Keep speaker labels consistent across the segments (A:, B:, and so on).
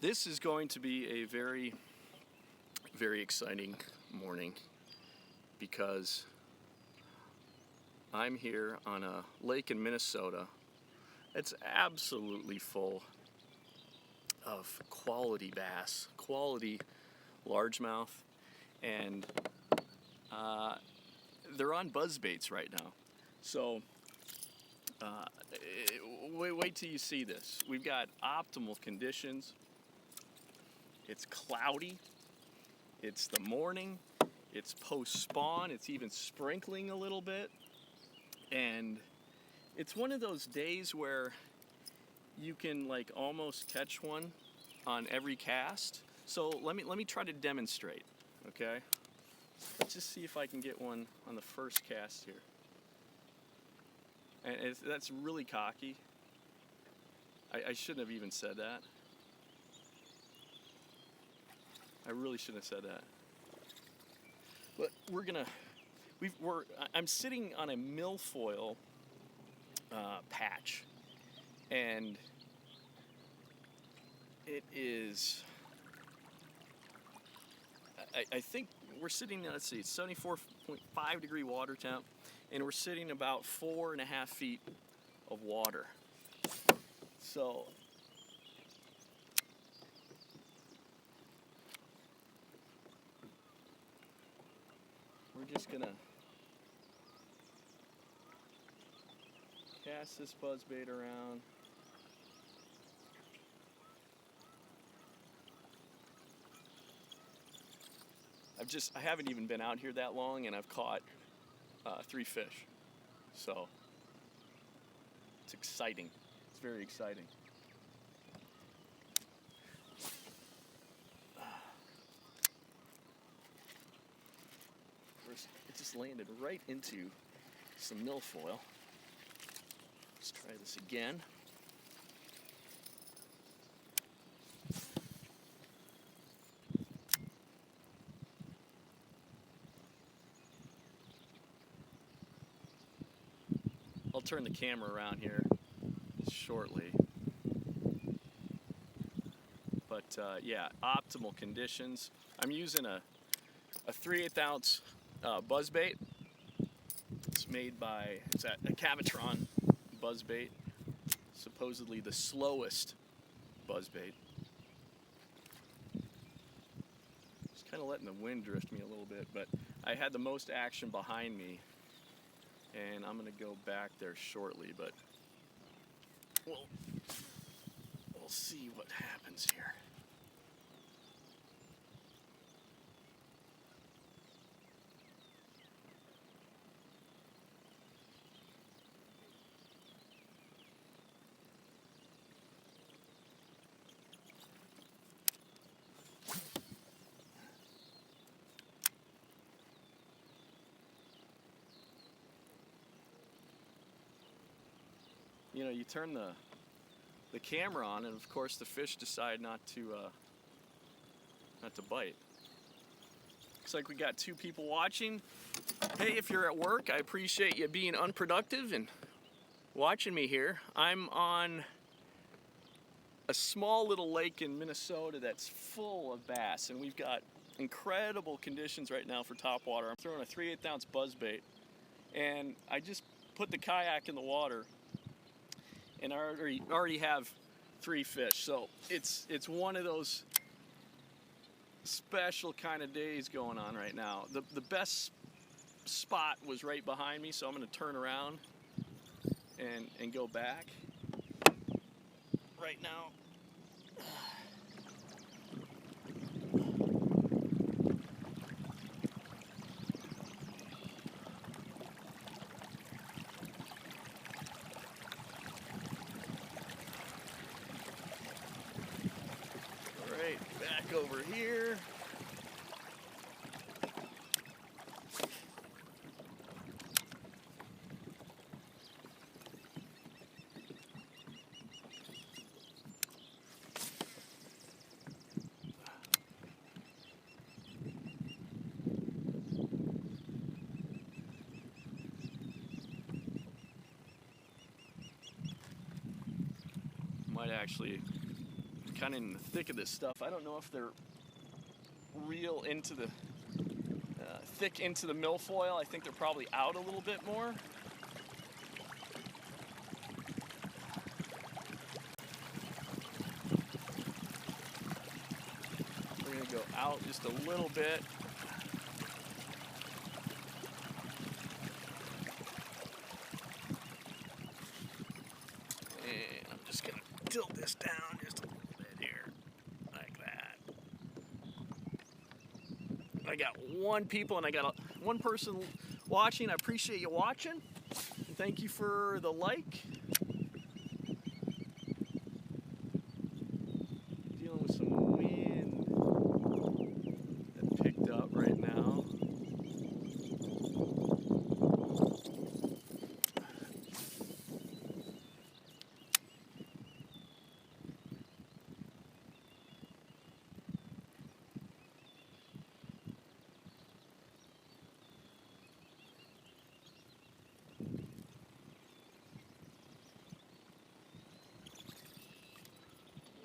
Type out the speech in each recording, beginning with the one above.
A: This is going to be a very, very exciting morning because I'm here on a lake in Minnesota. It's absolutely full of quality bass, quality largemouth, and they're on buzzbaits right now. So wait till you see this. We've got optimal conditions. It's cloudy, it's the morning, it's post-spawn, it's even sprinkling a little bit, and it's one of those days where you can like almost catch one on every cast. So let me try to demonstrate, okay? Let's just see if I can get one on the first cast here. And that's really cocky. I shouldn't have even said that. I really shouldn't have said that. But I'm sitting on a milfoil patch, and it is, I think we're sitting, let's see, it's 74.5 degree water temp, and we're sitting about 4.5 feet of water. So we're just gonna cast this buzzbait around. I haven't even been out here that long, and I've caught 3 fish. So it's exciting. It's very exciting. It just landed right into some milfoil. Let's try this again. I'll turn the camera around here shortly. But yeah, optimal conditions. I'm using a 3/8 ounce buzzbait. It's a Cavitron buzzbait, supposedly the slowest buzzbait. Just kind of letting the wind drift me a little bit, but I had the most action behind me, and I'm gonna go back there shortly, but we'll see what happens here. You know, you turn the camera on, and of course the fish decide not to bite. Looks like we got 2 people watching. Hey, if you're at work, I appreciate you being unproductive and watching me here. I'm on a small little lake in Minnesota that's full of bass, and we've got incredible conditions right now for topwater. I'm throwing a 3/8 ounce buzzbait, and I just put the kayak in the water, and I already have 3 fish. So it's one of those special kind of days going on right now. The best spot was right behind me, so I'm going to turn around and go back. Right now, back over here. Might actually kind of in the thick of this stuff. I don't know if they're real into the thick into the milfoil. I think they're probably out a little bit more. We're gonna go out just a little bit. And I'm just gonna tilt this down just a little bit here, like that. I got one person watching. I appreciate you watching. And thank you for the like. Dealing with some wind that picked up right now.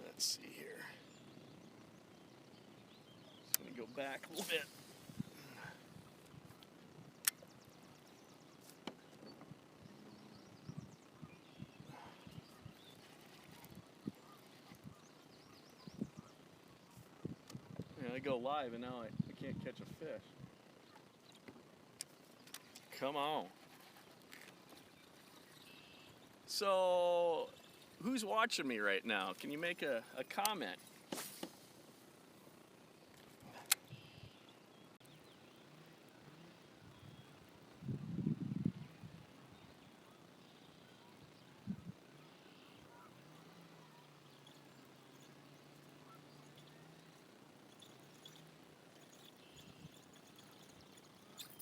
A: Let's see here. Just gonna go back a little bit. Yeah, I go live and now I can't catch a fish. Come on. So, who's watching me right now? Can you make a comment?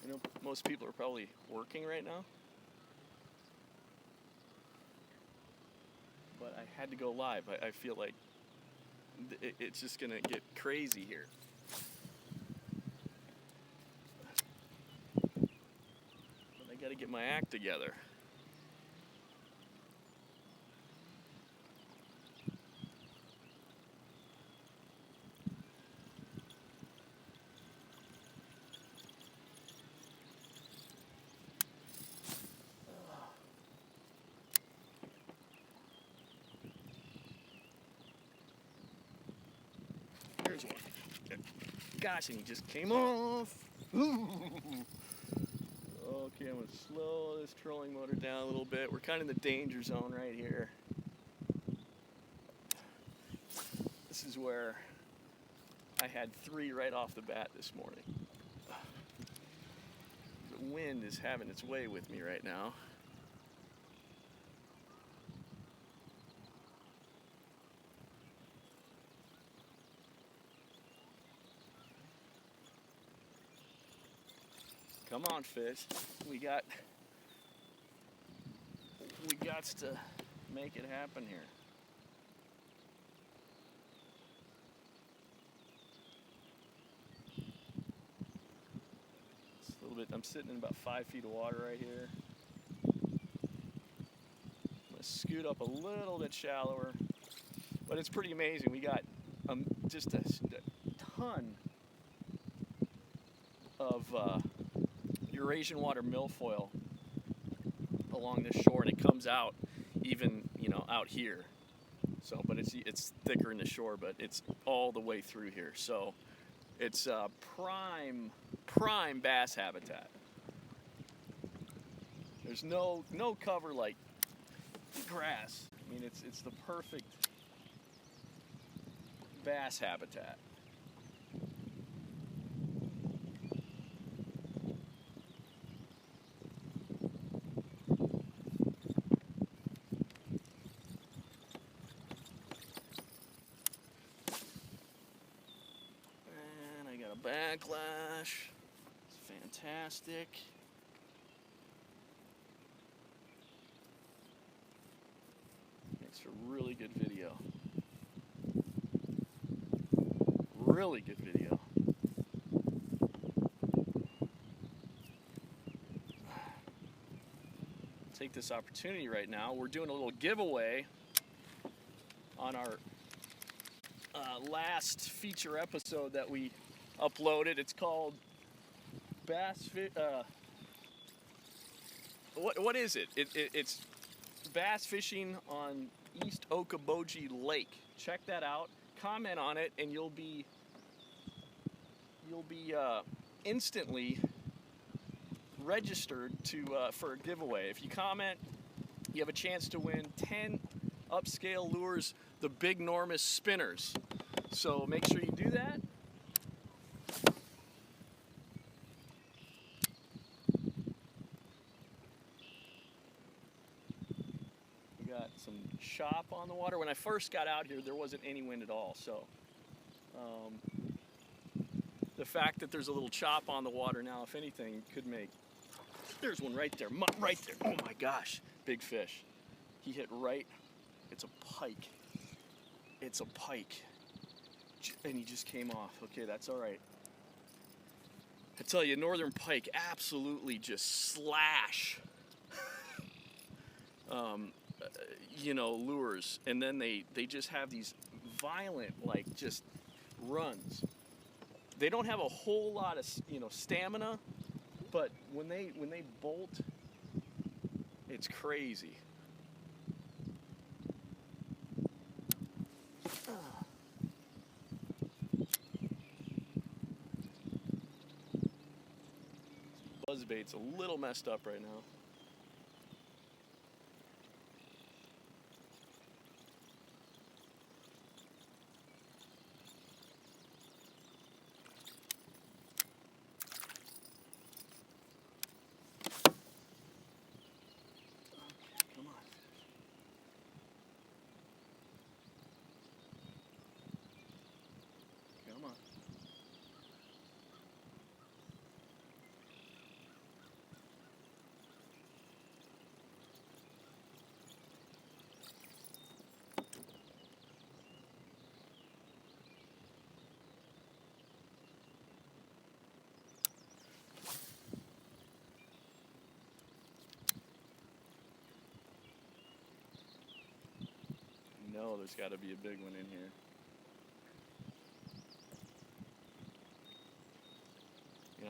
A: I know most people are probably working right now, but I had to go live. I feel like it's just gonna get crazy here. But I gotta get my act together. Here's one. Gosh, and he just came off. Ooh. Okay, I'm gonna slow this trolling motor down a little bit. We're kind of in the danger zone right here. This is where I had 3 right off the bat this morning. The wind is having its way with me right now. Come on, fish. We got to make it happen here. It's a little bit. I'm sitting in about 5 feet of water right here. I'm gonna scoot up a little bit shallower, but it's pretty amazing. We got just a ton of Eurasian water milfoil along this shore, and it comes out even, out here. So, but it's thicker in the shore, but it's all the way through here. So, it's prime bass habitat. There's no cover like grass. I mean, it's the perfect bass habitat. Backlash. It's fantastic. Makes for really good video. Really good video. Take this opportunity right now. We're doing a little giveaway on our last feature episode that we uploaded. It's called what is it? It's bass fishing on East Okoboji Lake. Check that out. Comment on it, and you'll be instantly registered for a giveaway. If you comment, you have a chance to win 10 upscale lures, the big enormous spinners. So make sure you do that. We got some chop on the water. When I first got out here, there wasn't any wind at all. So the fact that there's a little chop on the water now, if anything, could make... There's one right there, right there. Oh my gosh, big fish. He hit right. It's a pike. It's a pike. And he just came off. Okay, that's all right. I tell you, northern pike absolutely just slash, lures. And then they just have these violent, just runs. They don't have a whole lot of, stamina, but when they bolt, it's crazy. Buzzbait's a little messed up right now. Come on. Come on. No, there's got to be a big one in here.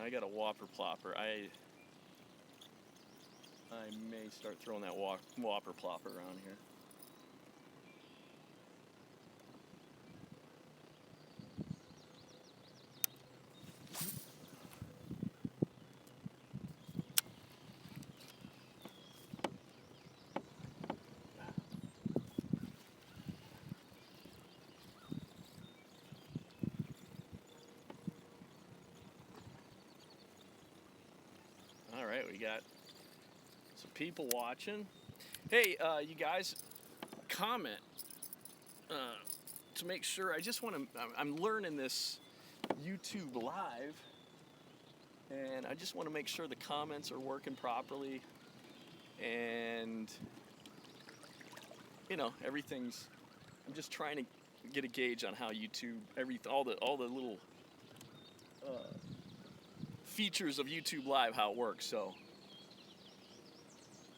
A: I got a whopper plopper. I may start throwing that whopper plopper around here. All right, we got some people watching. Hey, you guys, comment to make sure. I just want to, I'm learning this YouTube live, and I just want to make sure the comments are working properly, and everything's, I'm just trying to get a gauge on how YouTube, all the little features of YouTube Live, how it works. So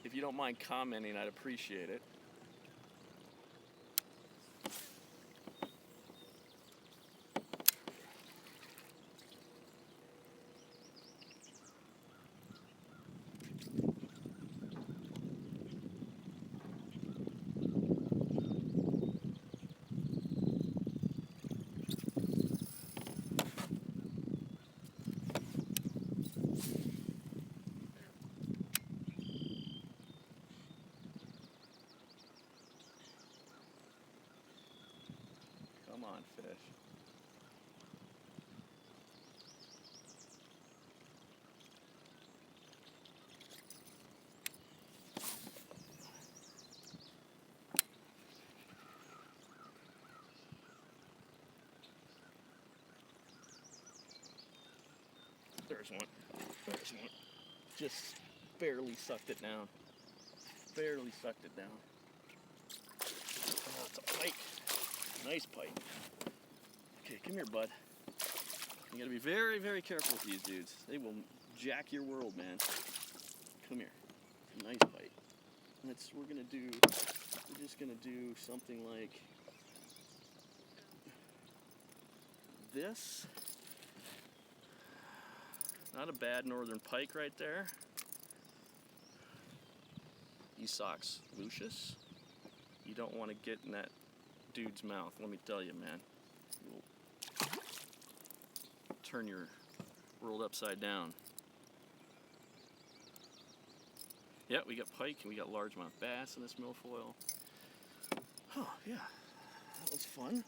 A: if you don't mind commenting, I'd appreciate it. Come on, fish. There's one. There's one. Just barely sucked it down. Barely sucked it down. Oh, it's a pike. Nice pike. Okay, come here, bud. You gotta be very, very careful with these dudes. They will jack your world, man. Come here. Nice pike. We're just gonna do something like this. Not a bad northern pike right there. Esox lucius. You don't want to get in that dude's mouth, let me tell you, man. You'll turn your world upside down. Yeah, we got pike and we got largemouth bass in this milfoil. Oh, yeah, that was fun.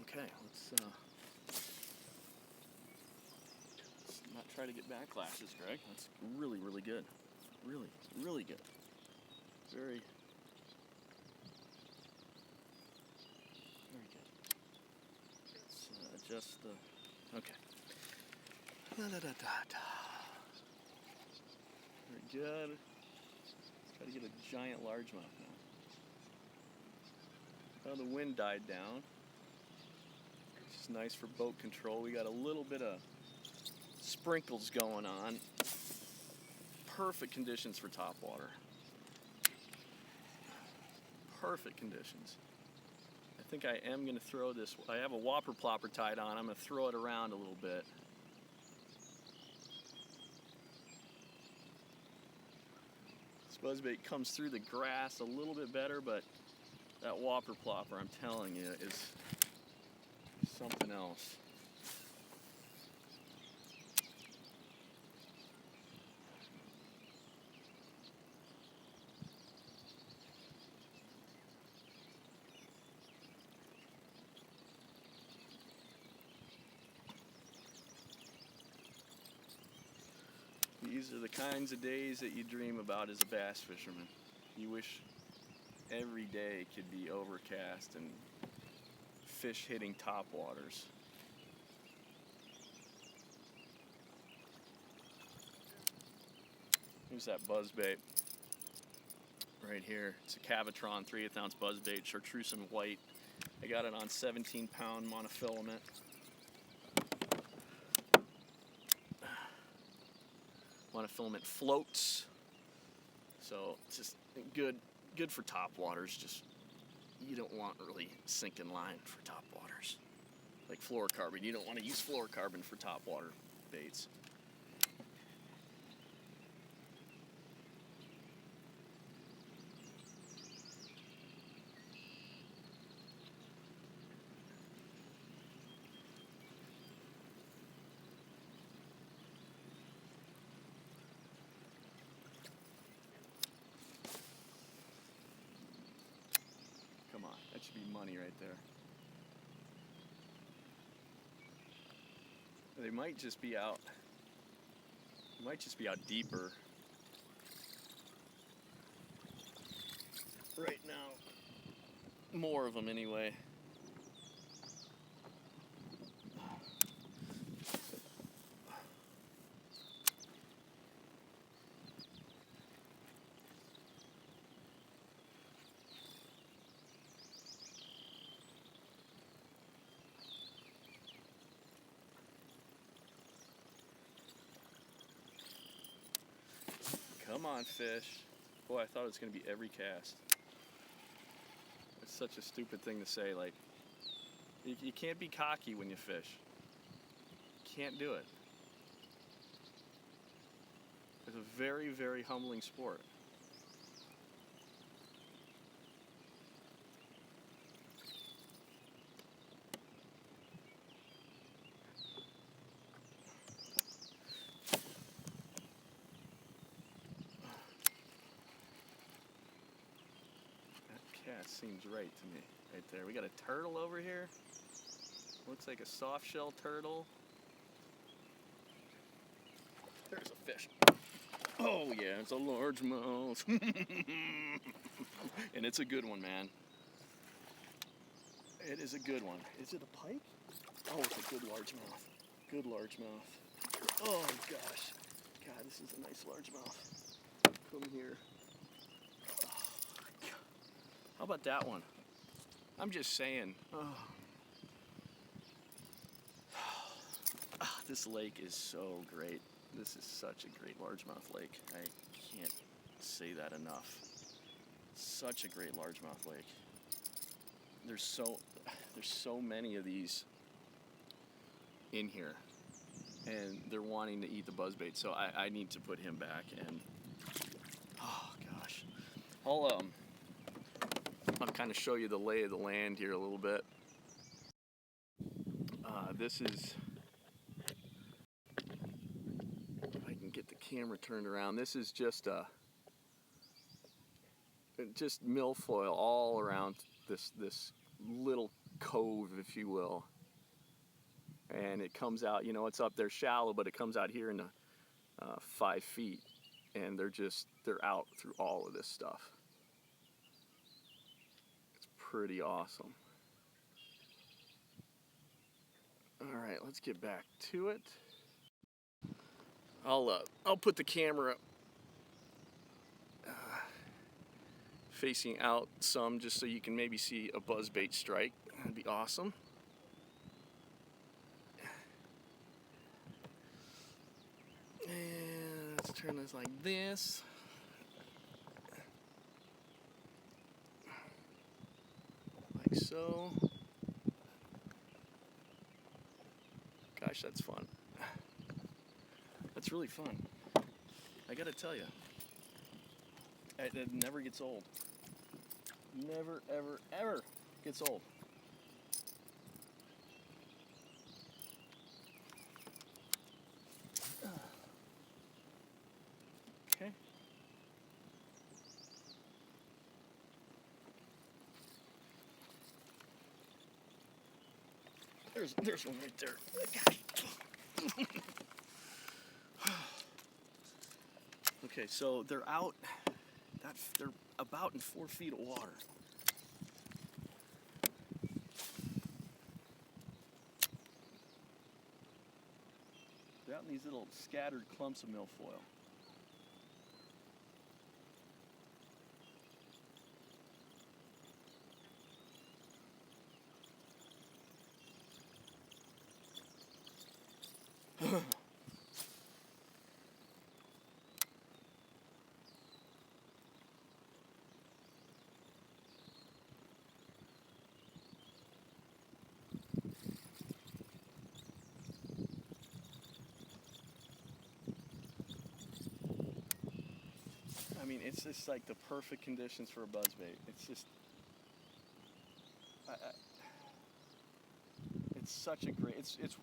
A: Okay, let's not try to get backlashes, Greg. That's really, really good. Really, really good. Very good. Let's adjust the, okay. Very good. Try to get a giant largemouth now. Well, the wind died down. Which is nice for boat control. We got a little bit of sprinkles going on. Perfect conditions for topwater. Perfect conditions. I think I am going to throw this. I have a whopper plopper tied on. I'm going to throw it around a little bit. This buzzbait comes through the grass a little bit better, but that whopper plopper, I'm telling you, is something else. These are the kinds of days that you dream about as a bass fisherman. You wish every day could be overcast and fish hitting topwaters. Here's that buzzbait right here. It's a Cavitron 3/8 ounce buzzbait, chartreuse and white. I got it on 17-pound monofilament. Monofilament floats, so it's just good for top waters. Just, you don't want really sinking line for top waters, like fluorocarbon. You don't want to use fluorocarbon for top water baits. That should be money right there. They might just be out. They might just be out deeper right now. More of them anyway. Come on, fish. Boy, I thought it was going to be every cast. It's such a stupid thing to say. Like, you can't be cocky when you fish. You can't do it. It's a very, very humbling sport. Seems right to me, right there. We got a turtle over here. Looks like a soft shell turtle. There's a fish. Oh yeah, it's a largemouth. And it's a good one, man. It is a good one. Is it a pike? Oh, it's a good largemouth. Good largemouth. Oh gosh. God, this is a nice largemouth. Come here. How about that one? I'm just saying. Oh. This lake is so great. This is such a great largemouth lake. I can't say that enough. Such a great largemouth lake. There's There's so many of these in here, and they're wanting to eat the buzzbait, so I need to put him back. And oh gosh, I'll kind of show you the lay of the land here a little bit. This is, if I can get the camera turned around, this is just milfoil all around this little cove, if you will. And it comes out, you know, it's up there shallow, but it comes out here into 5 feet, and they're out through all of this stuff. It's pretty awesome. All right, let's get back to it. I'll put the camera facing out some, just so you can maybe see a buzzbait strike. That'd be awesome. And let's turn this like this. Like so. Gosh, that's fun. That's really fun. I gotta tell you, it never gets old. Never, ever, ever gets old. Okay. There's one right there. Okay, so they're out. They're about in 4 feet of water. They're out in these little scattered clumps of milfoil. I mean, it's just like the perfect conditions for a buzzbait. It's just, it's such a great, it's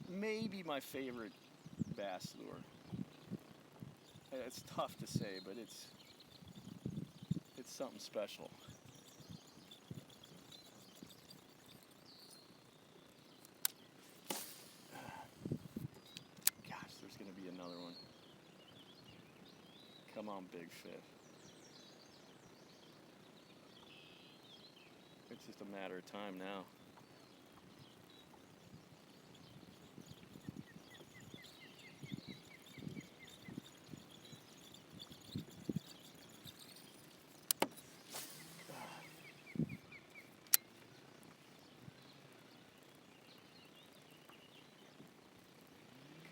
A: maybe my favorite bass lure. It's tough to say, but it's something special. Gosh, there's gonna be another one. Come on, big fish. It's just a matter of time now.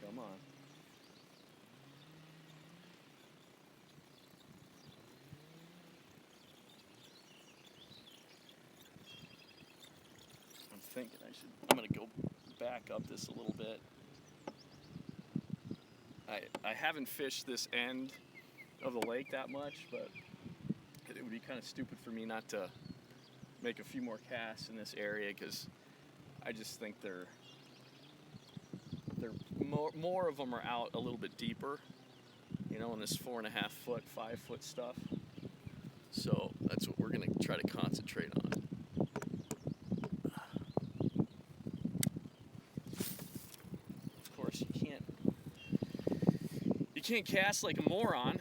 A: Come on. Thinking I'm gonna go back up this a little bit. I haven't fished this end of the lake that much, but it would be kind of stupid for me not to make a few more casts in this area, because I just think they're more of them are out a little bit deeper, you know, in this 4.5 foot, 5 foot stuff. So that's what we're gonna try to concentrate on. You can't cast like a moron.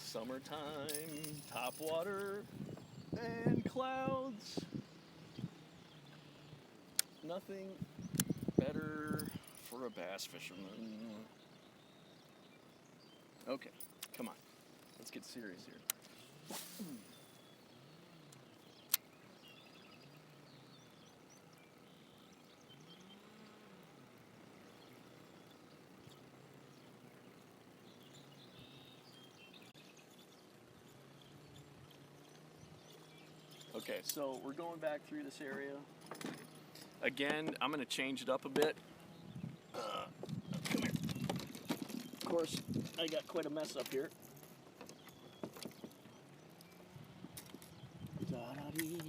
A: Summertime, topwater, and clouds. Nothing better for a bass fisherman. Okay, come on. Let's get serious here. Okay, so we're going back through this area. Again, I'm going to change it up a bit. Come here. Of course, I got quite a mess up here. Da-da-dee,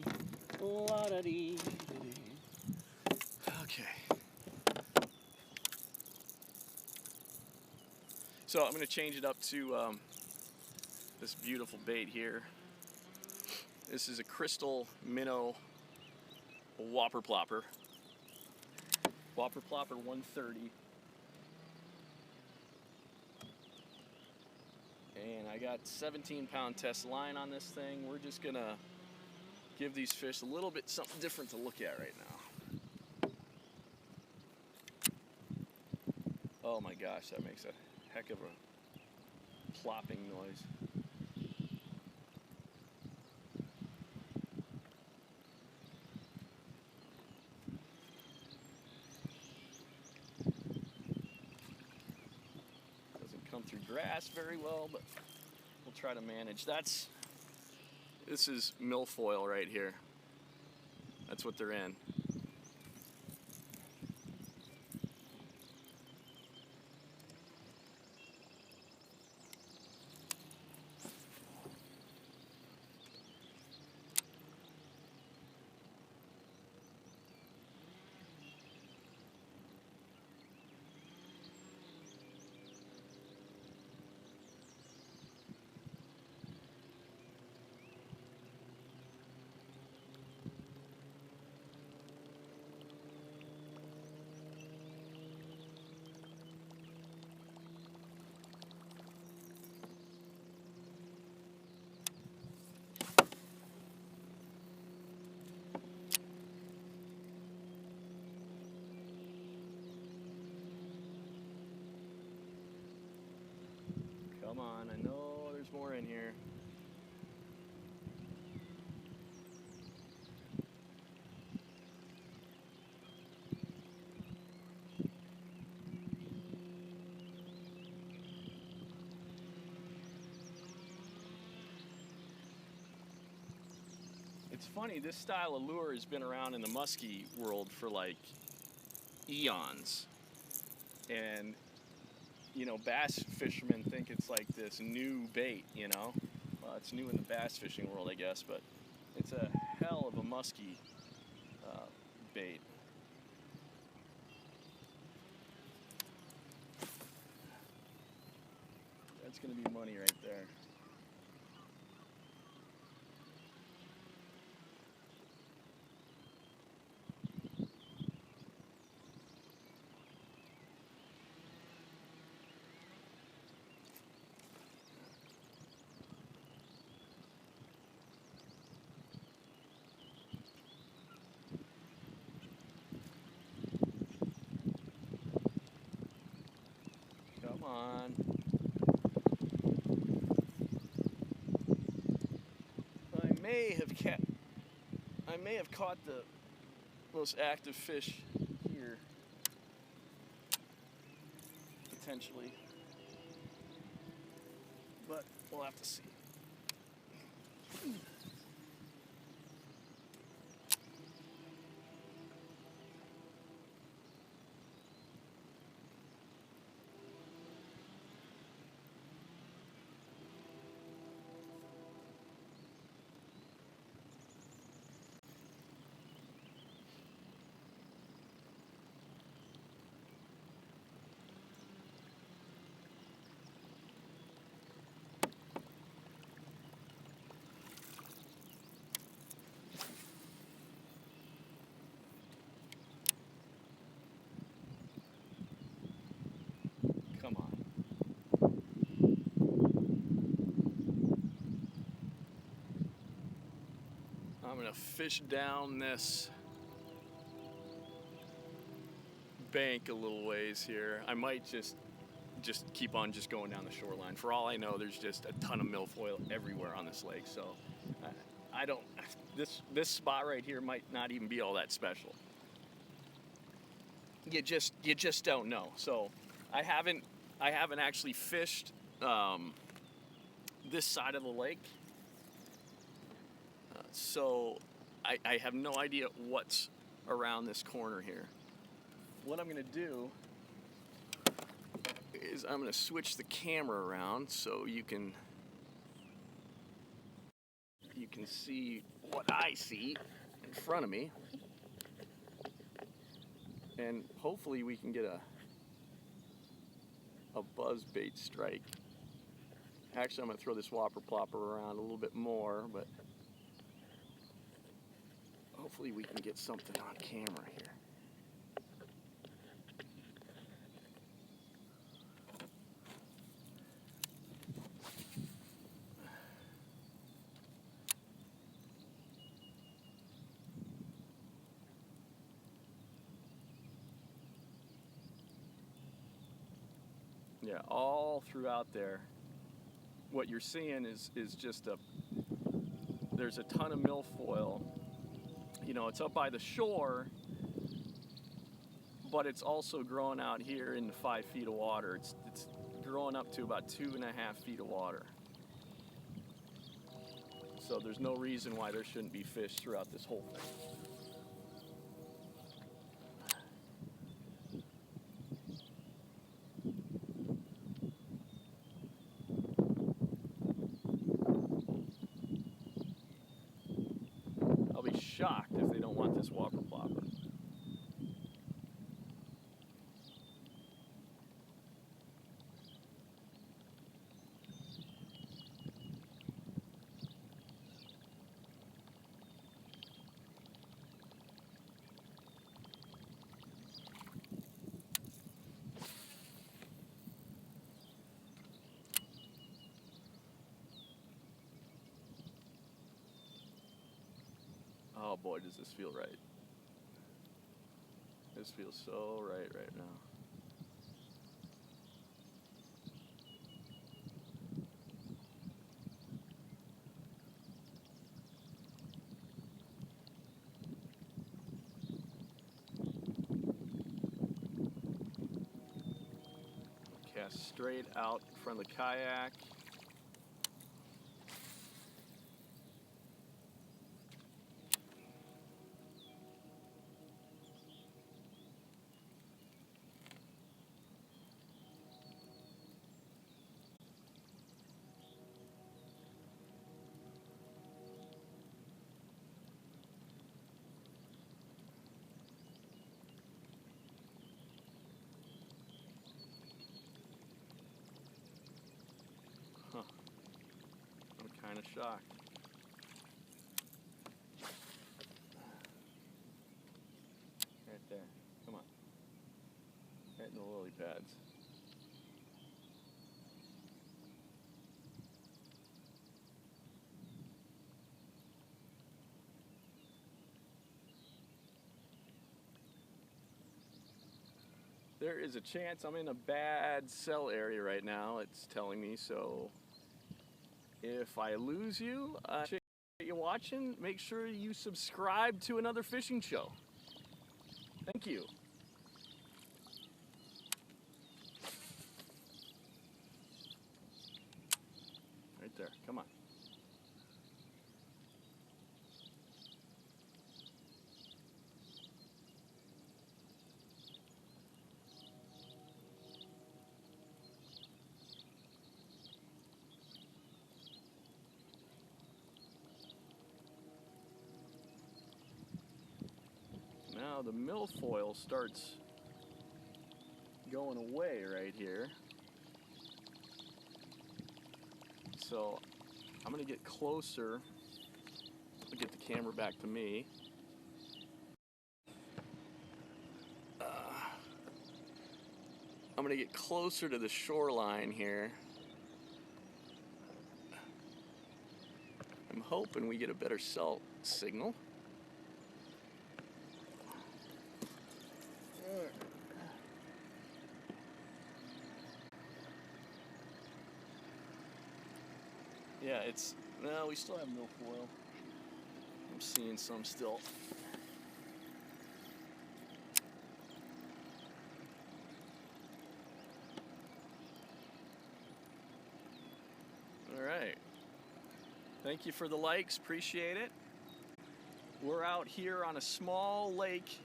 A: la-da-dee. Okay. So I'm going to change it up to this beautiful bait here. This is a crystal minnow whopper plopper. Whopper plopper 130. And I got 17-pound test line on this thing. We're just gonna give these fish a little bit something different to look at right now. Oh my gosh, that makes a heck of a plopping noise. Come through grass very well, but we'll try to manage. This is milfoil right here. That's what they're in. Come on, I know there's more in here. It's funny, this style of lure has been around in the muskie world for like eons. And you know, bass fishermen think it's like this new bait, you know? Well, it's new in the bass fishing world, I guess, but it's a hell of a musky bait. That's gonna be money right there. Come on. I may have caught the most active fish here, potentially, but we'll have to see. Come on. I'm gonna fish down this bank a little ways here. I might just keep on just going down the shoreline. For all I know, there's just a ton of milfoil everywhere on this lake. So I don't. This spot right here might not even be all that special. You just don't know. So I haven't actually fished this side of the lake. So I have no idea what's around this corner here. What I'm gonna do is I'm gonna switch the camera around so you can see what I see in front of me, and hopefully we can get a buzzbait strike. Actually, I'm gonna throw this whopper plopper around a little bit more, but hopefully we can get something on camera here. Yeah, all throughout there, what you're seeing is just there's a ton of milfoil. You know, it's up by the shore, but it's also growing out here in the 5 feet of water. It's growing up to about 2.5 feet of water. So there's no reason why there shouldn't be fish throughout this whole thing. I'll be shocked if they don't want this whopper plopper. Oh boy, does this feel right. This feels so right now. Cast straight out in front of the kayak. Huh. I'm kind of shocked. Right there. Come on. Right in the lily pads. There is a chance I'm in a bad cell area right now, it's telling me, so if I lose you, I appreciate you watching. Make sure you subscribe to Another Fishing Show. Thank you. Right there, come on. Now the milfoil starts going away right here. So I'm gonna get closer. I'll get the camera back to me. I'm gonna get closer to the shoreline here. I'm hoping we get a better cell signal. Yeah, no, we still have milfoil. I'm seeing some still. All right. Thank you for the likes, appreciate it. We're out here on a small lake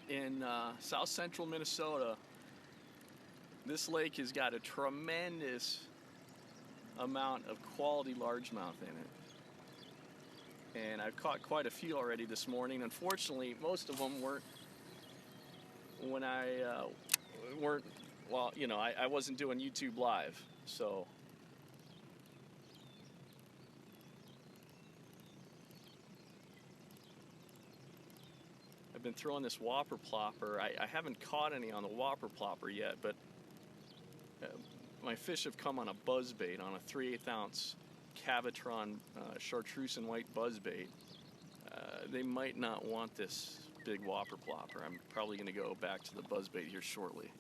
A: in south central Minnesota. This lake has got a tremendous amount of quality largemouth in it. And I've caught quite a few already this morning. Unfortunately, most of them weren't when well, you know, I wasn't doing YouTube live, so. I've been throwing this whopper plopper. I haven't caught any on the whopper plopper yet, but my fish have come on a buzzbait, on a 3/8 ounce Cavitron chartreuse and white buzzbait. They might not want this big whopper plopper. I'm probably going to go back to the buzzbait here shortly.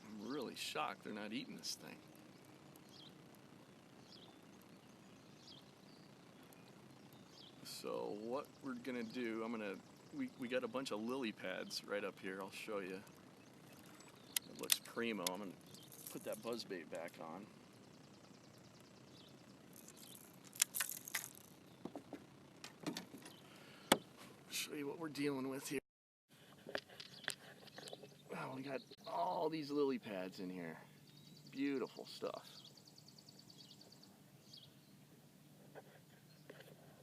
A: I'm really shocked they're not eating this thing. So what we're gonna do, we got a bunch of lily pads right up here. I'll show you. It looks primo. I'm gonna put that buzzbait back on. Show you what we're dealing with here. Oh, we got all these lily pads in here. Beautiful stuff.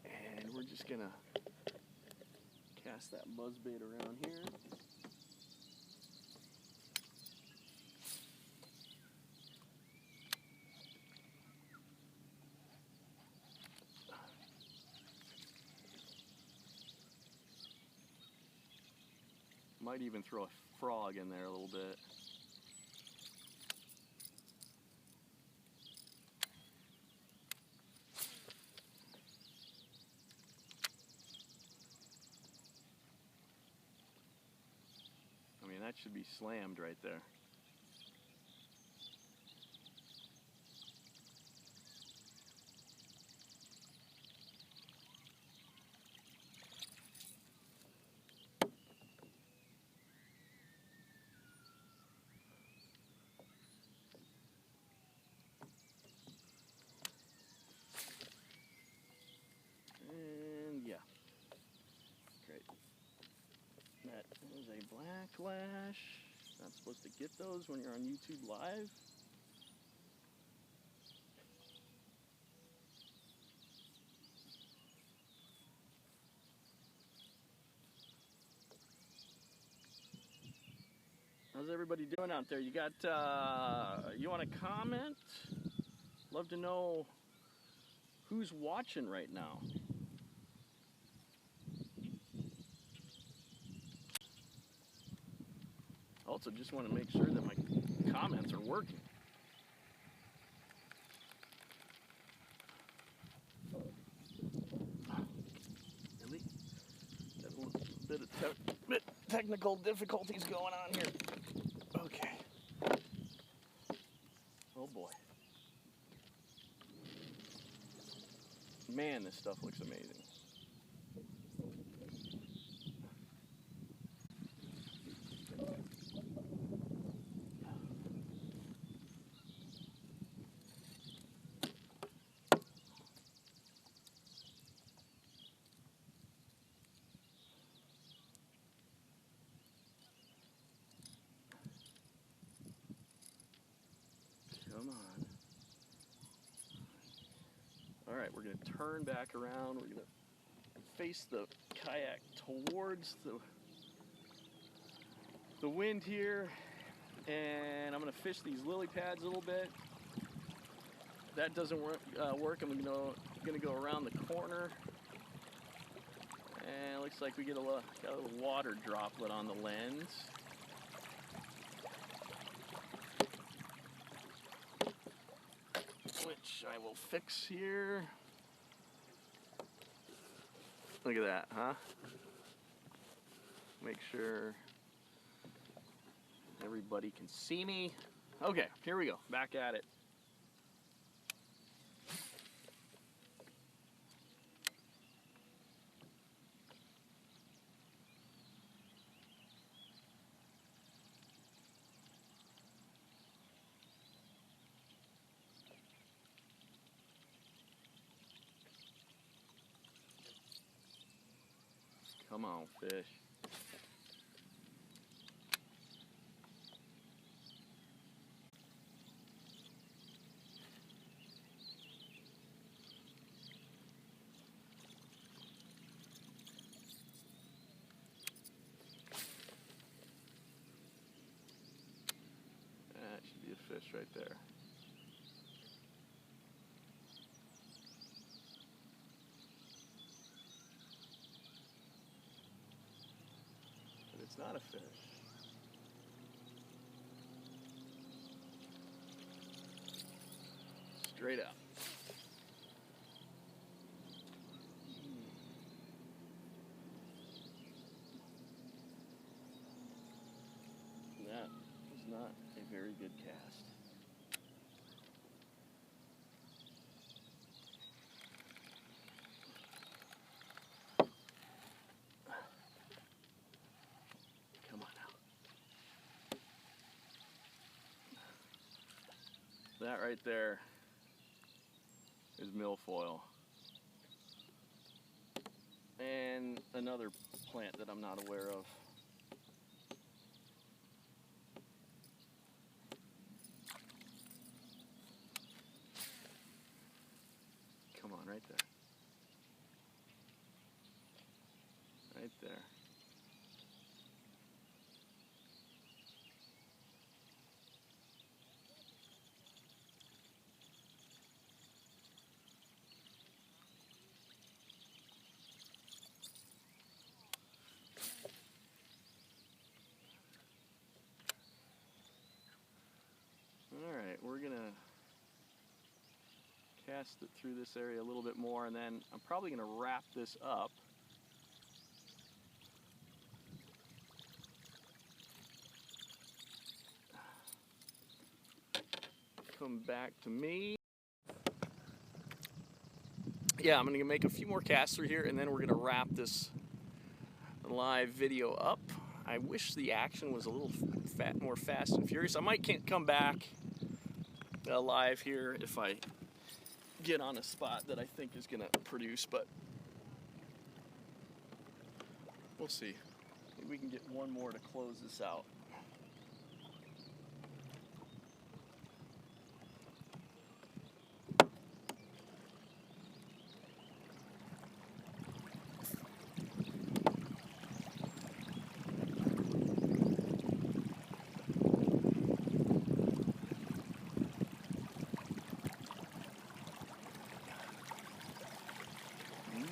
A: And we're just gonna cast that buzzbait around here. Might even throw a frog in there a little bit. I mean, that should be slammed right there. And yeah, great. That is a black flash. Not supposed to get those when you're on YouTube live. How's everybody doing out there? You got, you want to comment? Love to know who's watching right now. Also, just want to make sure that my comments are working. Really? Got a little bit of technical difficulties going on here. Okay. Oh boy. Man, this stuff looks amazing. Come on. All right, we're going to turn back around. We're going to face the kayak towards the wind here, and I'm going to fish these lily pads a little bit. If that doesn't work, I'm going to go around the corner, and it looks like we got a little water droplet on the lens. Which I will fix here. Look at that, huh? Make sure everybody can see me. Okay, here we go, back at it. Come on, fish. That should be a fish right there. But it's not a fish. Straight up. That was not a very good cast. Come on now. That right there is milfoil. And another plant that I'm not aware of. Come on, right there. Right there. Alright, we're gonna cast it through this area a little bit more, and then I'm probably gonna wrap this up. Come back to me. Yeah, I'm gonna make a few more casts through here, and then we're gonna wrap this live video up. I wish the action was a little more fast and furious. I might can't come back live here if I get on a spot that I think is gonna produce, but we'll see. Maybe we can get one more to close this out.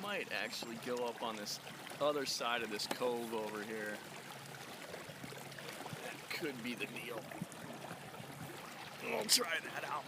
A: Might actually go up on this other side of this cove over here. That could be the deal. We'll try that out.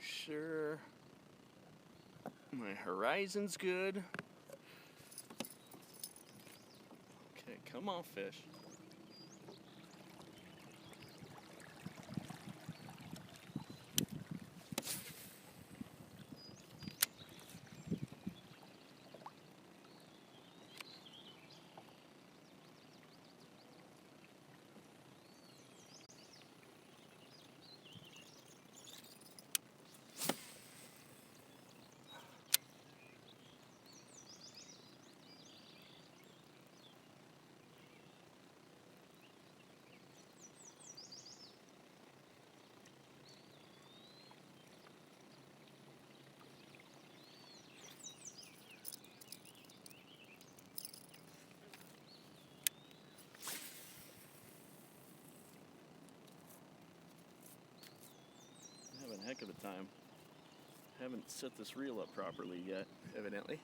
A: Sure my horizon's good. Okay, come on, fish. Having a heck of a time. Haven't set this reel up properly yet, evidently.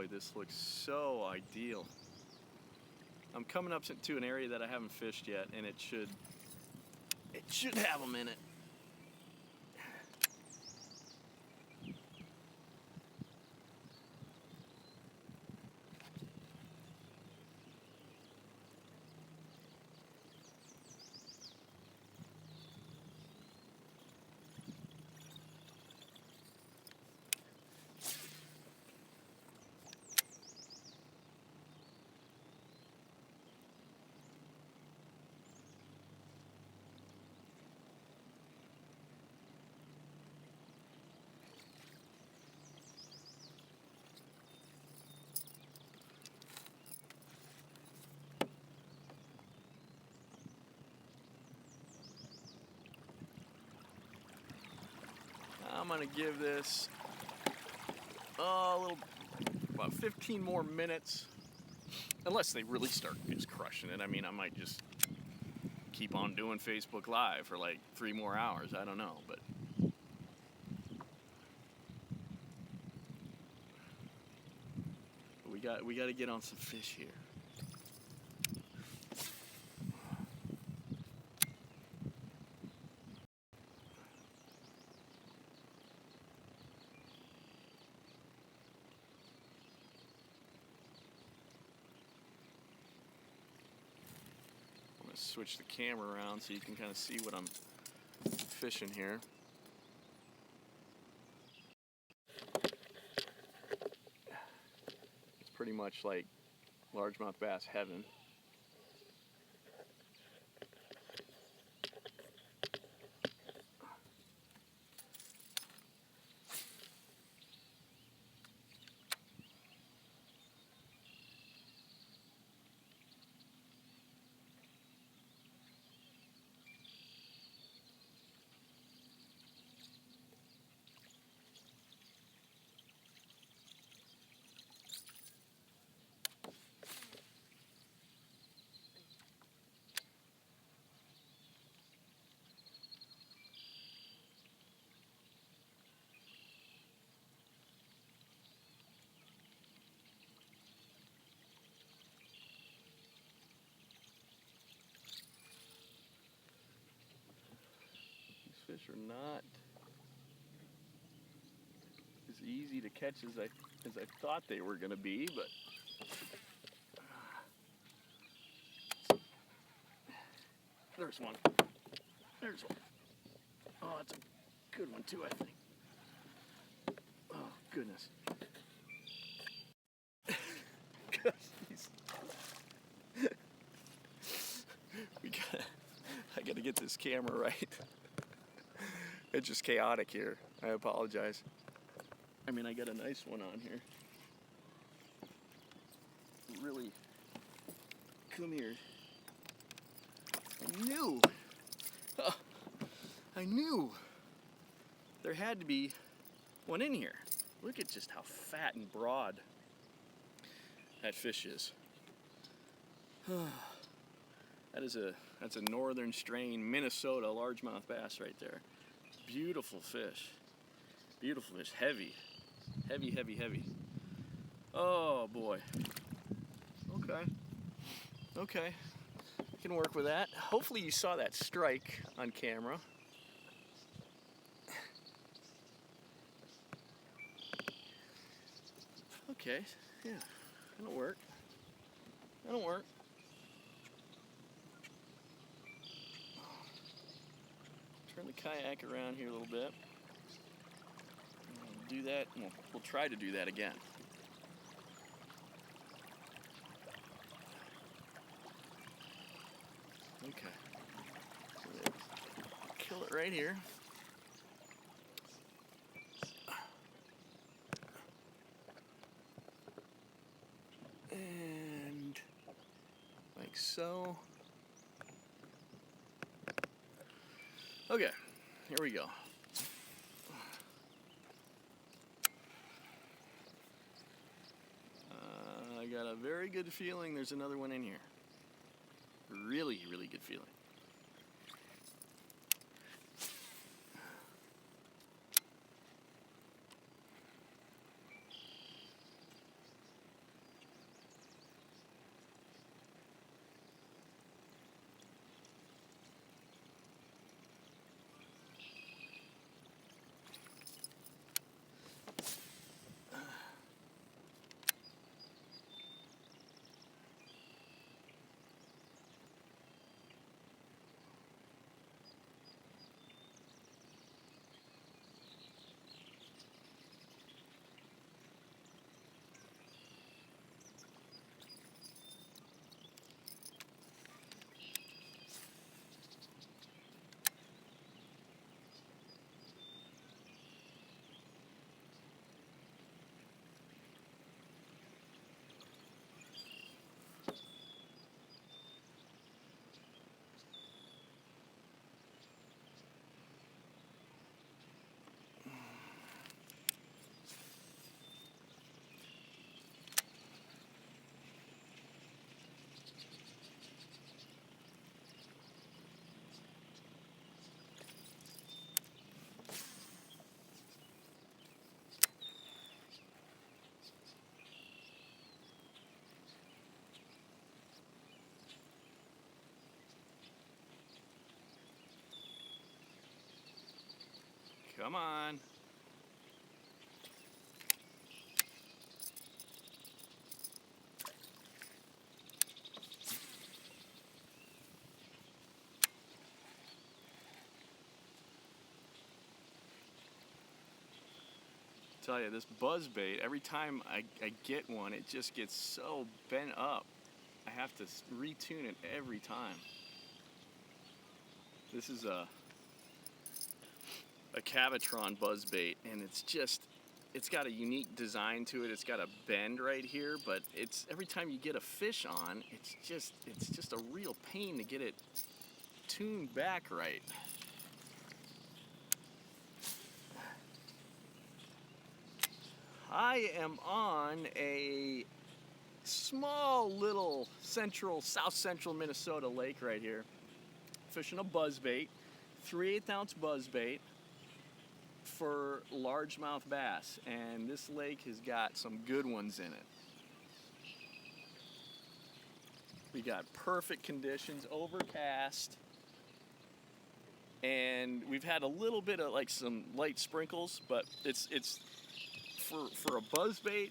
A: boy, this looks so ideal. I'm coming up to an area that I haven't fished yet, and it should have them in it. I'm gonna give this about 15 more minutes, unless they really start just crushing it. I mean, I might just keep on doing Facebook Live for like 3 more hours. I don't know, but we got to get on some fish here. Switch the camera around so you can kind of see what I'm fishing here. It's pretty much like largemouth bass heaven. Fish are not as easy to catch as I thought they were going to be, but there's one. There's one. Oh, that's a good one too, I think. Oh, goodness. I got to get this camera right. It's just chaotic here. I apologize. I mean, I got a nice one on here. Really, come here. I knew there had to be one in here. Look at just how fat and broad that fish is. That's a northern strain Minnesota largemouth bass right there. Beautiful fish. Beautiful fish. Heavy. Heavy, heavy, heavy. Oh boy. Okay. Okay. I can work with that. Hopefully you saw that strike on camera. Okay. Yeah. That'll work. That'll work. Turn the kayak around here a little bit. We'll do that. We'll try to do that again. Okay. So kill it right here. And like so. Okay, here we go. I got a very good feeling there's another one in here. Really, really good feeling. Come on. Tell you, this buzzbait, every time I get one, it just gets so bent up. I have to retune it every time. This is a Cavitron buzzbait, and it's got a unique design to it. It's got a bend right here, but it's every time you get a fish on, it's just a real pain to get it tuned back right. I am on a small little south central Minnesota lake right here, fishing a buzzbait, 3/8 ounce buzzbait for largemouth bass, and this lake has got some good ones in it. We got perfect conditions, overcast, and we've had a little bit of like some light sprinkles, but it's for a buzzbait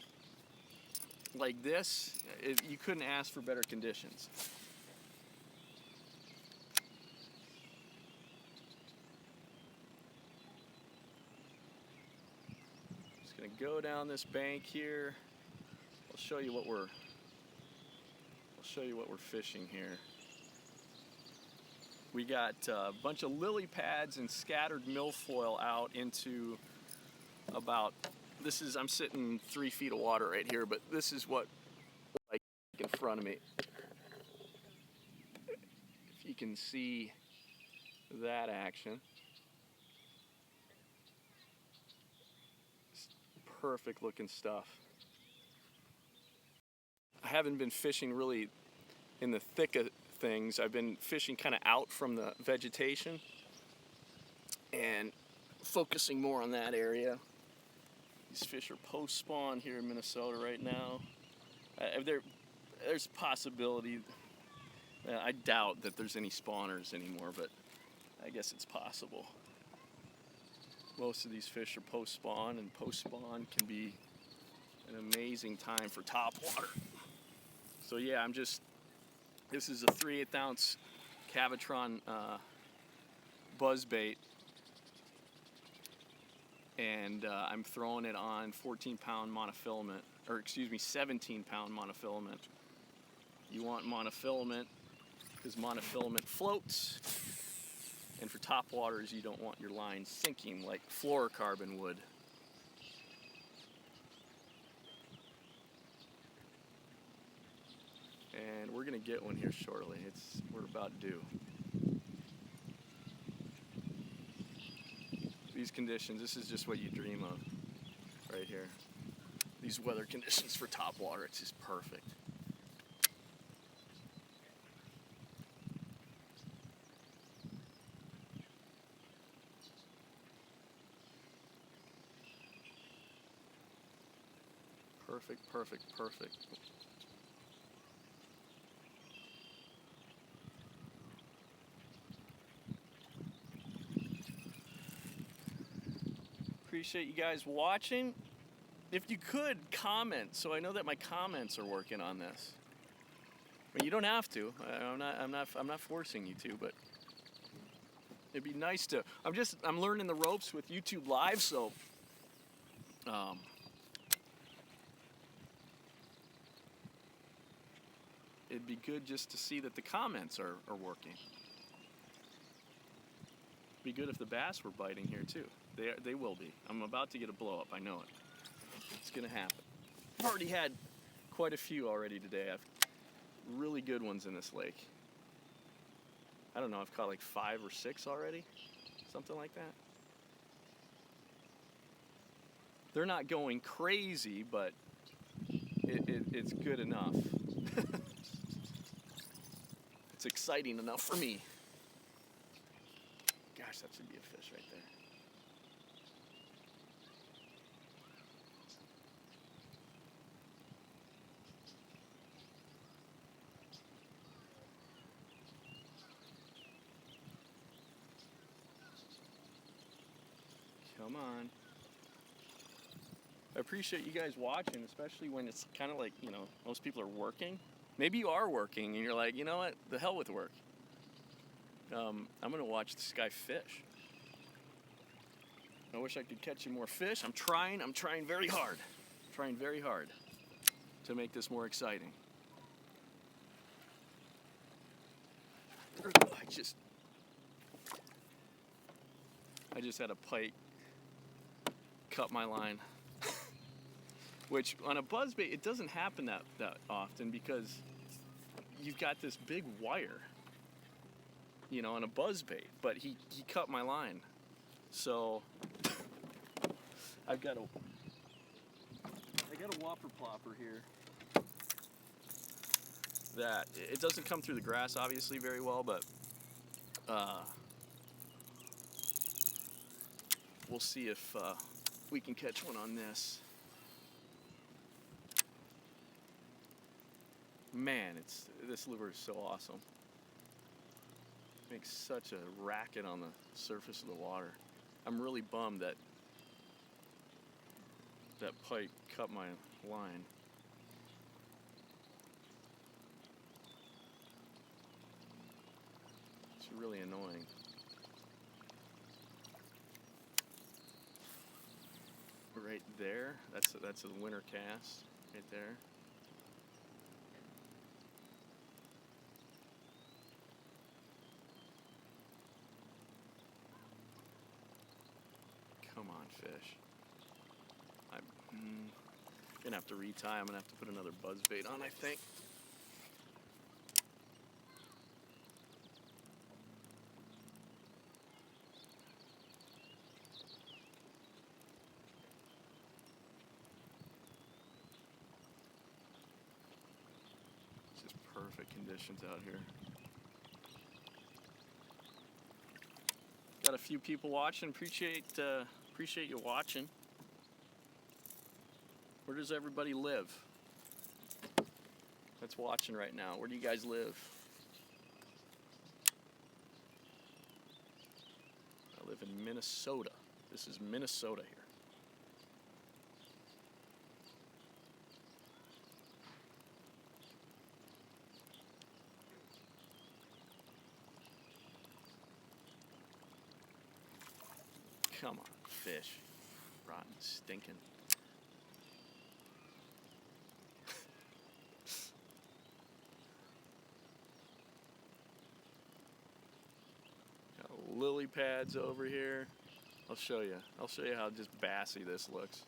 A: like this, you couldn't ask for better conditions. Just gonna go down this bank here. I'll show you what we're fishing here. We got a bunch of lily pads and scattered milfoil out into about, I'm sitting 3 feet of water right here, but this is what I in front of me. If you can see that action. It's perfect looking stuff. I haven't been fishing really in the thick of things. I've been fishing kind of out from the vegetation and focusing more on that area. These fish are post-spawn here in Minnesota right now. There's a possibility. I doubt that there's any spawners anymore, but I guess it's possible. Most of these fish are post-spawn, and post-spawn can be an amazing time for topwater. So yeah, this is a 3/8 ounce Cavitron buzzbait, and I'm throwing it on 14-pound monofilament, or excuse me, 17-pound monofilament. You want monofilament because monofilament floats, and for topwaters you don't want your line sinking like fluorocarbon would. And we're gonna get one here shortly. We're about due. These conditions, this is just what you dream of right here. These weather conditions for topwater, it's just perfect. Perfect, perfect, perfect. Appreciate you guys watching. If you could comment, so I know that my comments are working on this. But you don't have to. I'm not forcing you to, but it'd be nice to. I'm learning the ropes with YouTube Live, so it'd be good just to see that the comments are working. It'd be good if the bass were biting here too. They will be. I'm about to get a blow up, I know it. It's gonna happen. I've already had quite a few already today. I've really good ones in this lake. I don't know, I've caught like 5 or 6 already, something like that. They're not going crazy, but it's good enough. It's exciting enough for me. Gosh, that should be a fish right there. Come Come on. I appreciate you guys watching, especially when it's kind of like, you know, most people are working. Maybe you are working and you're like, you know what, the hell with work. I'm gonna watch this guy fish. I wish I could catch you more fish. I'm trying very hard. Trying very hard to make this more exciting. I just had a pike cut my line. Which on a buzzbait, it doesn't happen that often because you've got this big wire, you know, on a buzzbait, but he cut my line. So I got a whopper plopper here that it doesn't come through the grass obviously very well, but we'll see if we can catch one on this. Man, this lure is so awesome. Makes such a racket on the surface of the water. I'm really bummed that pike cut my line. It's really annoying. Right there, that's a winter cast right there. Come on, fish. I'm gonna have to retie. I'm gonna have to put another buzzbait on, I think. It's just perfect conditions out here. Got a few people watching. Appreciate you watching. Where does everybody live that's watching right now? Where do you guys live? I live in Minnesota. This is Minnesota here. Come on, fish. Rotten, stinking. Got lily pads over here. I'll show you how just bassy this looks.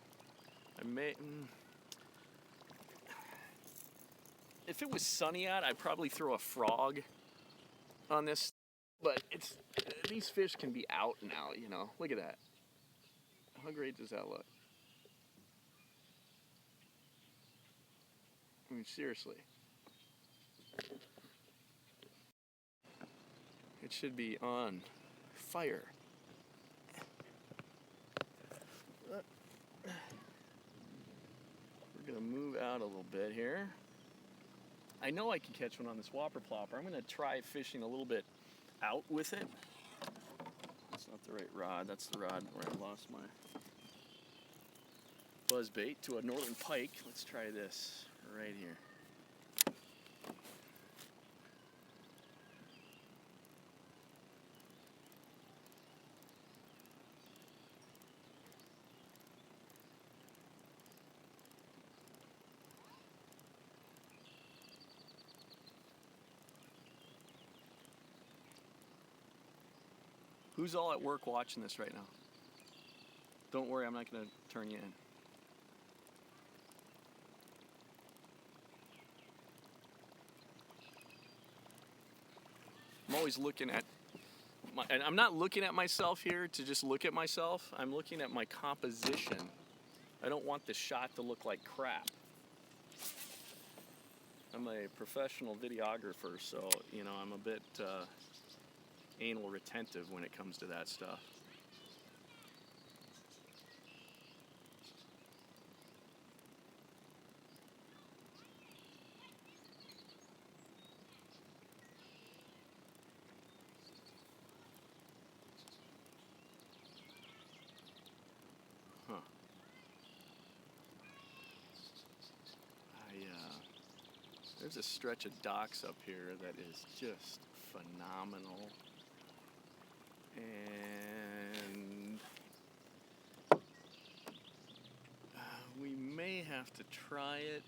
A: If it was sunny out, I'd probably throw a frog on this, but these fish can be out now, you know. Look at that. How great does that look? I mean, seriously. It should be on fire. We're gonna move out a little bit here. I know I can catch one on this whopper plopper. I'm gonna try fishing a little bit out with it. That's not the right rod. That's the rod where I lost my buzzbait to a northern pike. Let's try this right here. Who's all at work watching this right now? Don't worry, I'm not going to turn you in. I'm always looking at and I'm not looking at myself here to just look at myself. I'm looking at my composition. I don't want the shot to look like crap. I'm a professional videographer, so, you know, I'm a bit anal retentive when it comes to that stuff. There's a stretch of docks up here that is just phenomenal. And we may have to try it.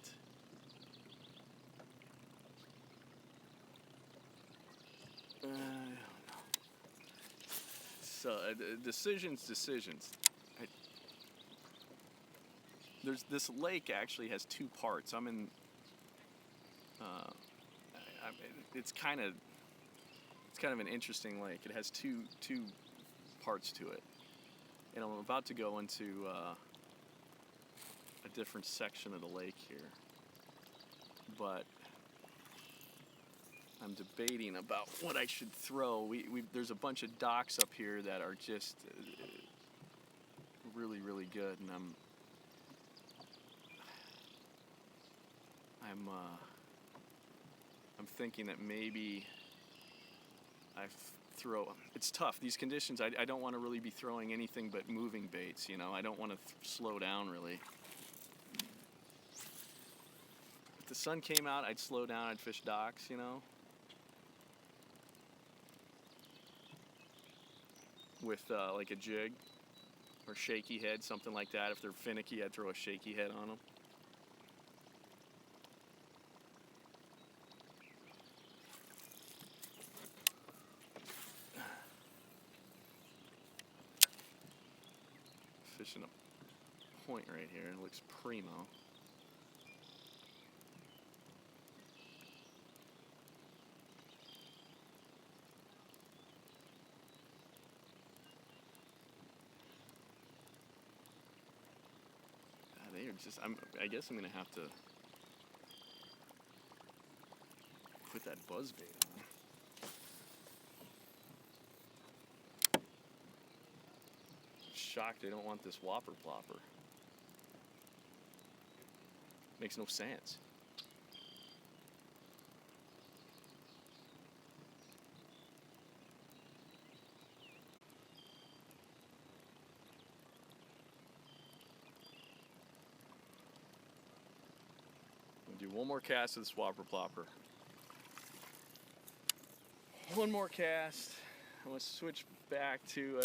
A: I don't know. So decisions. There's this lake actually has two parts. I'm in. It's kind of an interesting lake. It has two parts to it, and I'm about to go into a different section of the lake here, but I'm debating about what I should throw. There's a bunch of docks up here that are just really, really good, and I'm thinking that maybe it's tough. These conditions, I don't want to really be throwing anything but moving baits, you know. I don't want to slow down really. If the sun came out, I'd slow down, I'd fish docks, you know. With like a jig or shaky head, something like that. If they're finicky, I'd throw a shaky head on them. Fishing a point right here, it looks primo. They are just, I guess I'm gonna have to put that buzzbait on. Shocked they don't want this whopper plopper. Makes no sense. We'll do one more cast of this whopper plopper. One more cast. I'm gonna switch back to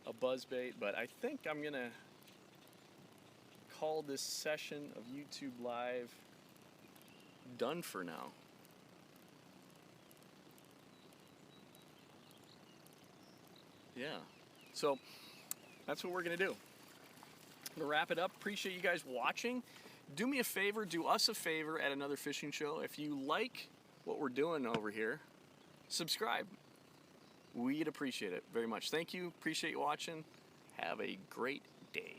A: a buzzbait, but I think I'm gonna call this session of YouTube Live done for now. Yeah, so that's what we're gonna do. I'm gonna wrap it up. Appreciate you guys watching. Do me a favor, do us a favor at another fishing show. If you like what we're doing over here, subscribe. We'd appreciate it very much. Thank you. Appreciate you watching. Have a great day.